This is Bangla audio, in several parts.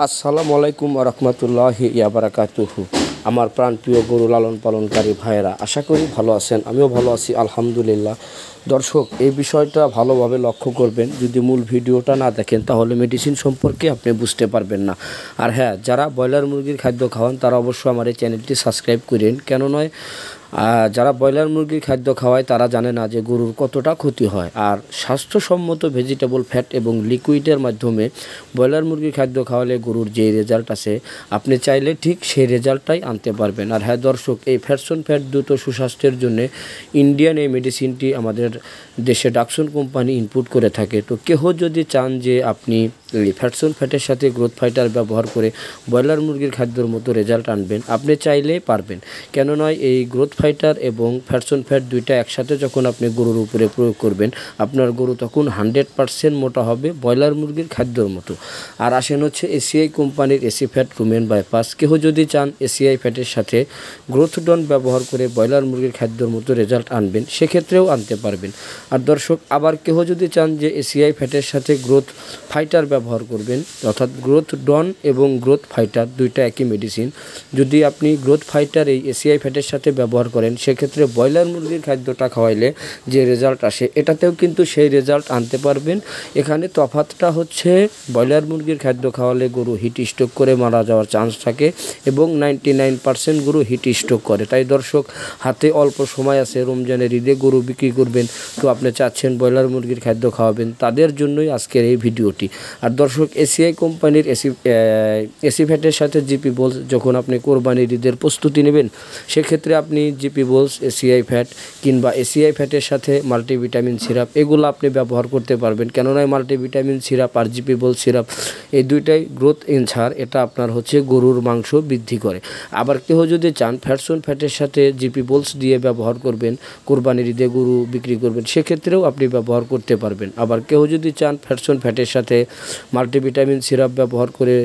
আসসালামু আলাইকুম রহমতুল্লাহি বারাকাতুহু। আমার প্রাণপ্রিয় গরু লালন পালনকারী ভাইয়েরা, আশা করি ভালো আছেন। আমিও ভালো আছি আলহামদুলিল্লাহ। দর্শক, এই বিষয়টা ভালোভাবে লক্ষ্য করবেন। যদি মূল ভিডিওটা না দেখেন তাহলে মেডিসিন সম্পর্কে আপনি বুঝতে পারবেন না। আর হ্যাঁ, যারা ব্রয়লার মুরগির খাদ্য খাওয়ান তারা অবশ্যই আমার এই চ্যানেলটি সাবস্ক্রাইব করেন। কেন নয়, যারা ব্রয়লার মুরগির খাদ্য খাওয়ায় তারা জানে না যে গরুর কতটা ক্ষতি হয়। আর স্বাস্থ্যসম্মত ভেজিটেবল ফ্যাট এবং লিকুইডের মাধ্যমে ব্রয়লার মুরগির খাদ্য খাওয়ালে গরুর যে রেজাল্ট আছে, আপনি চাইলে ঠিক সেই রেজাল্টটাই আনতে পারবেন। আর হ্যাঁ দর্শক, এই ফ্যাটসন ফ্যাট দ্রুত সুস্বাস্থ্যের জন্য ইন্ডিয়ান এই মেডিসিনটি আমাদের দেশে ডাকসন কোম্পানি ইনপুট করে থাকে। তো কেহ যদি চান যে আপনি এই ফ্যাটসন ফ্যাটের সাথে গ্রোথ ফাইটার ব্যবহার করে ব্রয়লার মুরগির খাদ্যর মতো রেজাল্ট আনবেন, আপনি চাইলেই পারবেন। কেন নয়, এই গ্রোথ ফাইটার এবং ফ্যাটসন ফ্যাট দুইটা একসাথে যখন আপনি গরুর উপরে প্রয়োগ করবেন, আপনার গরু তখন 100% মোটা হবে ব্রয়লার মুরগির খাদ্যর মতো। আর আসেন হচ্ছে এসিআই কোম্পানির এসি ফ্যাট রুমেন বাইপাস। কেহ যদি চান এসিআই ফ্যাটের সাথে গ্রোথ ডন ব্যবহার করে ব্রয়লার মুরগির খাদ্যর মতো রেজাল্ট আনবেন, সেক্ষেত্রেও আনতে পারবেন। আর দর্শক, আবার কেহ যদি চান যে এসিআই ফ্যাটের সাথে গ্রোথ ফাইটার ব্যবহার করবেন, অর্থাৎ গ্রোথ ডন এবং গ্রোথ ফাইটার দুইটা একই মেডিসিন, যদি আপনি গ্রোথ ফাইটার এই এসিআই ফ্যাটের সাথে ব্যবহার করেন, সেক্ষেত্রে ব্রয়লার মুরগির খাদ্যটা খাওয়াইলে যে রেজাল্ট আসে এটাতেও কিন্তু সেই রেজাল্ট আনতে পারবেন। এখানে তফাৎটা হচ্ছে ব্রয়লার মুরগির খাদ্য খাওয়ালে গরু হিট স্ট্রোক করে মারা যাওয়ার চান্স থাকে এবং 99% গরু হিট স্ট্রোক করে। তাই দর্শক, হাতে অল্প সময় আছে, রমজানের ঈদে গরু বিক্রি করবেন, তো আপনি চাচ্ছেন ব্রয়লার মুরগির খাদ্য খাওয়াবেন, তাদের জন্যই আজকের এই ভিডিওটি। আর দর্শক, এসিআই কোম্পানির এসি ফ্যাটের সাথে জিপি বোলস যখন আপনি কোরবানির ঈদের প্রস্তুতি নেবেন, সেক্ষেত্রে আপনি জিপি বোলস, এসিআই ফ্যাট কিংবা এসিআই ফ্যাটের সাথে মাল্টিভিটামিন সিরাপ এগুলো আপনি ব্যবহার করতে পারবেন। কেননা মাল্টিভিটামিন সিরাপ আর জিপি বোলস সিরাপ এই দুইটাই গ্রোথ এনহান্সার, এটা আপনার হচ্ছে গরুর মাংস বৃদ্ধি করে। আবার কেউ যদি চান ফ্যাটসন ফ্যাটের সাথে জিপি বোলস দিয়ে ব্যবহার করবেন, কোরবানির ঈদে গরু বিক্রি করবেন, সেক্ষেত্রেও আপনি ব্যবহার করতে পারবেন। আবার কেউ যদি চান ফ্যাটসন ফ্যাটের সাথে মাল্টিভিটামিন সিরাপ ব্যবহার করে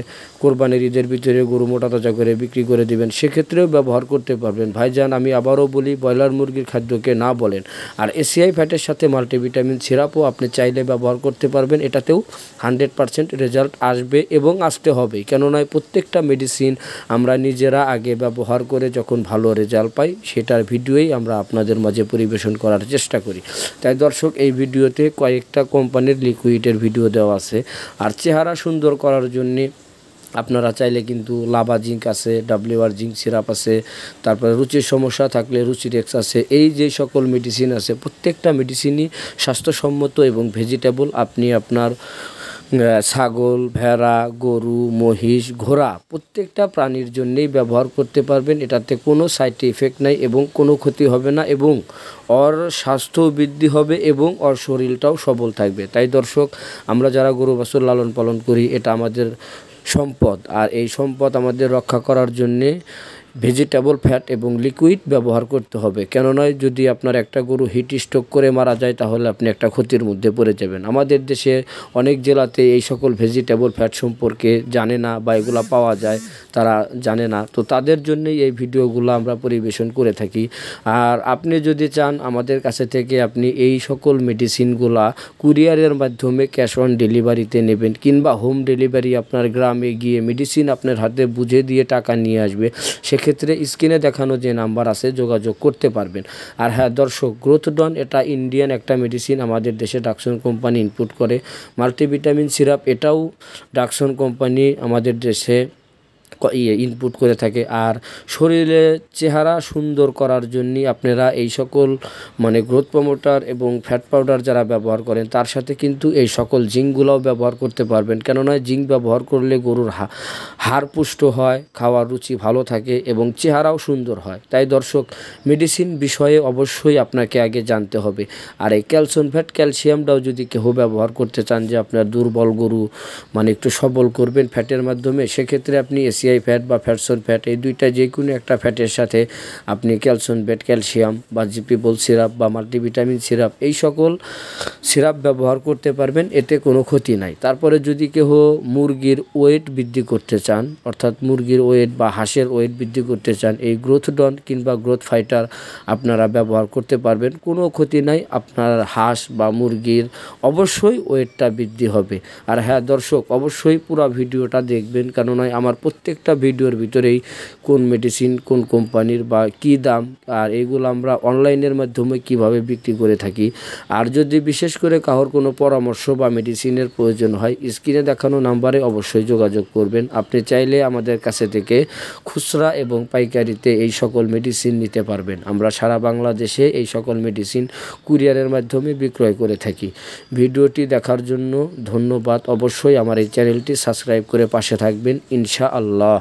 কোরবানির ঈদের ভিতরে গরু মোটা তাজা করে বিক্রি করে দিবেন, সেক্ষেত্রেও ব্যবহার করতে পারবেন। ভাইজান, আমি আবারও বলি, ব্রয়লার মুরগির খাদ্যকে না বলেন। আর এসিআই ফ্যাটের সাথে মাল্টিভিটামিন সিরাপও আপনি চাইলে ব্যবহার করতে পারবেন, এটাতেও 100% রেজাল্ট আসবে এবং আসতে হবে। কেননা প্রত্যেকটা মেডিসিন আমরা নিজেরা আগে ব্যবহার করে যখন ভালো রেজাল্ট পাই, সেটার ভিডিওই আমরা আপনাদের মাঝে পরিবেশন করার চেষ্টা করি। তাই দর্শক, এই ভিডিওতে কয়েকটা কোম্পানির লিকুইডের ভিডিও দেওয়া আছে। আর চেহারা সুন্দর করার জন্যে আপনারা চাইলে কিন্তু লাভা জিঙ্ক আছে, WR জিঙ্ক সিরাপ আছে, তারপরে রুচির সমস্যা থাকলে রুচিরেক্স আছে। এই যে সকল মেডিসিন আছে, প্রত্যেকটা মেডিসিনই স্বাস্থ্যসম্মত এবং ভেজিটেবল। আপনি আপনার ছাগল, ভেড়া, গরু, মহিষ, ঘোড়া প্রত্যেকটা প্রাণীর জন্যেই ব্যবহার করতে পারবেন। এটাতে কোনো সাইড ইফেক্ট নাই এবং কোনো ক্ষতি হবে না, এবং ওর স্বাস্থ্য বৃদ্ধি হবে এবং ওর শরীরটাও সবল থাকবে। তাই দর্শক, আমরা যারা গরু বাছুর লালন পালন করি, এটা আমাদের সম্পদ। আর এই সম্পদ আমাদের রক্ষা করার জন্যে ভেজিটেবল ফ্যাট এবং লিকুইড ব্যবহার করতে হবে। কেন নয়, যদি আপনার একটা গরু হিট স্ট্রোক করে মারা যায়, তাহলে আপনি একটা ক্ষতির মধ্যে পড়ে যাবেন। আমাদের দেশে অনেক জেলাতে এই সকল ভেজিটেবল ফ্যাট সম্পর্কে জানে না, বা এগুলো পাওয়া যায় তারা জানে না। তো তাদের জন্যই এই ভিডিওগুলো আমরা পরিবেশন করে থাকি। আর আপনি যদি চান আমাদের কাছে থেকে আপনি এই সকল মেডিসিনগুলা কুরিয়ারের মাধ্যমে ক্যাশ অন ডেলিভারিতে নেবেন, কিংবা হোম ডেলিভারি আপনার গ্রামে গিয়ে মেডিসিন আপনার হাতে বুঝে দিয়ে টাকা নিয়ে আসবে, সেক্ষেত্রে স্ক্রিনে দেখানো যে নাম্বার আছে যোগাযোগ করতে পারবেন। আর হ্যাঁ দর্শক, গ্রোথ ডন এটা ইন্ডিয়ান একটা মেডিসিন, আমাদের দেশে ডাকসন কোম্পানি ইনপুট করে। মাল্টিভিটামিন সিরাপ এটাও ডাকসন কোম্পানি আমাদের দেশে ইনপুট করে থাকে। আর শরীরের চেহারা সুন্দর করার জন্য আপনারা এই সকল গ্রোথ প্রমোটার এবং ফ্যাট পাউডার যারা ব্যবহার করেন, তার সাথে কিন্তু এই সকল জিঙ্কগুলোও ব্যবহার করতে পারবেন। কেননা জিঙ্ক ব্যবহার করলে গরুর হাড় পুষ্ট হয়, খাওয়ার রুচি ভালো থাকে এবং চেহারাও সুন্দর হয়। তাই দর্শক, মেডিসিন বিষয়ে অবশ্যই আপনাকে আগে জানতে হবে। আর এই ক্যালসিয়াম ফ্যাট ক্যালসিয়ামটাও যদি কেউ ব্যবহার করতে চান, যে আপনার দুর্বল গরু একটু সবল করবেন ফ্যাটের মাধ্যমে, সেক্ষেত্রে আপনি এসিআই এসিআই ফ্যাট বা ফ্যাটসন ফ্যাট, এই দুইটা যে কোনো একটা ফ্যাটের সাথে আপনি ক্যালসিয়াম বেট ক্যালসিয়াম বা জিপিবল সিরাপ বা মাল্টিভিটামিন সিরাপ এই সকল সিরাপ ব্যবহার করতে পারবেন, এতে কোনো ক্ষতি নাই। তারপরে যদি কেহ মুরগির ওয়েট বৃদ্ধি করতে চান, অর্থাৎ মুরগির ওয়েট বা হাঁসের ওয়েট বৃদ্ধি করতে চান, এই গ্রোথডন কিংবা গ্রোথ ফাইটার আপনারা ব্যবহার করতে পারবেন, কোনো ক্ষতি নাই। আপনার হাঁস বা মুরগির অবশ্যই ওয়েটটা বৃদ্ধি হবে। আর হ্যাঁ দর্শক, অবশ্যই পুরো ভিডিওটা দেখবেন, কেননা আমার প্রত্যেকটা ভিডিওর ভিতরেই কোন মেডিসিন কোন কোম্পানির বা কী দাম, আর এগুলো আমরা অনলাইনের মাধ্যমে কিভাবে বিক্রি করে থাকি। আর যদি বিশেষ করে কারোর কোনো পরামর্শ বা মেডিসিনের প্রয়োজন হয়, স্ক্রিনে দেখানো নাম্বারে অবশ্যই যোগাযোগ করবেন। আপনি চাইলে আমাদের কাছে থেকে খুচরা এবং পাইকারিতে এই সকল মেডিসিন নিতে পারবেন। আমরা সারা বাংলাদেশে এই সকল মেডিসিন কুরিয়ারের মাধ্যমে বিক্রয় করে থাকি। ভিডিওটি দেখার জন্য ধন্যবাদ। অবশ্যই আমার এই চ্যানেলটি সাবস্ক্রাইব করে পাশে থাকবেন ইনশাআল্লাহ।